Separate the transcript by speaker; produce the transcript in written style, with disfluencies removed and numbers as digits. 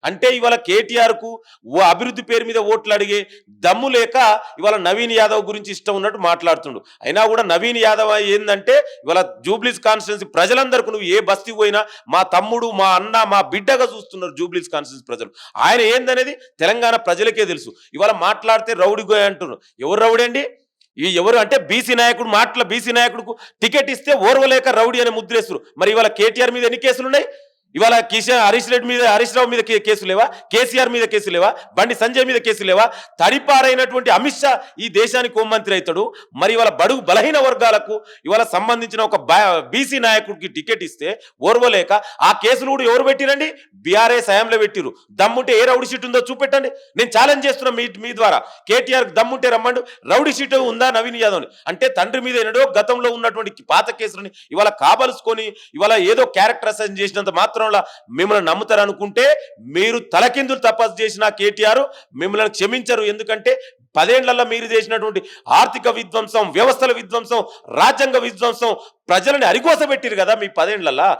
Speaker 1: అంటే ఇవాళ కేటీఆర్కు ఓ అభివృద్ధి పేరు మీద ఓట్లు అడిగే దమ్ము లేక ఇవాళ నవీన్ యాదవ్ గురించి ఇష్టం ఉన్నట్టు మాట్లాడుతుండు. అయినా కూడా నవీన్ యాదవ్ ఏందంటే ఇవాళ జూబ్లీస్ కాన్స్టిట్యున్సీ ప్రజలందరికీ నువ్వు ఏ బస్తీ పోయినా మా తమ్ముడు మా అన్న మా బిడ్డగా చూస్తున్నారు జూబ్లీస్ కాన్స్టిట్యున్సీ ప్రజలు. ఆయన ఏందనేది తెలంగాణ ప్రజలకే తెలుసు. ఇవాళ మాట్లాడితే రౌడీ గోయ్ అంటున్నారు. ఎవరు రౌడీ అండి? ఈ ఎవరు అంటే బీసీ నాయకుడు మాటల బీసీ నాయకుడుకు టికెట్ ఇస్తే ఓర్వలేక రౌడీ అని ముద్రేస్తారు. మరి ఇవాళ కేటీఆర్ మీద ఎన్ని కేసులు ఉన్నాయి? ఇవాళ హరీష్ రెడ్డి మీద హరీష్ రావు మీద కేసు లేవా? కేసీఆర్ మీద కేసు లేవా? బండి సంజయ్ మీద కేసు లేవా? తడిపారైనటువంటి అమిత్ షా ఈ దేశానికి హోంమంత్రి అవుతాడు. మరి ఇవాళ బడుగు బలహీన వర్గాలకు ఇవాళ సంబంధించిన ఒక బీసీ నాయకుడికి టికెట్ ఇస్తే ఓర్వలేక ఆ కేసులు కూడా ఎవరు పెట్టిరండి? బీఆర్ఎస్ హయాంలో పెట్టిరు. దమ్ముంటే ఏ రౌడీ షీట్ ఉందో చూపెట్టండి. నేను ఛాలెంజ్ చేస్తున్నా మీ ద్వారా. కేటీఆర్ దమ్ముంటే రమ్మండు. రౌడీ షీట్ ఉందా నవీన్ యాదవ్? అంటే తండ్రి మీద ఎన్నడో గతంలో ఉన్నటువంటి పాత కేసులని ఇవాళ కాబలుసుకొని ఇవాళ ఏదో క్యారెక్టర్ అసైన్ చేసినంత మాత్రం మిమ్మల్ని నమ్ముతారనుకుంటే మీరు తలకిందులు తపస్సు చేసిన కేటీఆర్ మిమ్మల్ని క్షమించరు. ఎందుకంటే 10 ఏళ్లలో మీరు చేసినటువంటి ఆర్థిక విధ్వంసం, వ్యవస్థల విధ్వంసం, రాజ్యాంగ విధ్వంసం ప్రజలని అరిగోసబెట్టిరు కదా మీ 10 ఏళ్లలో.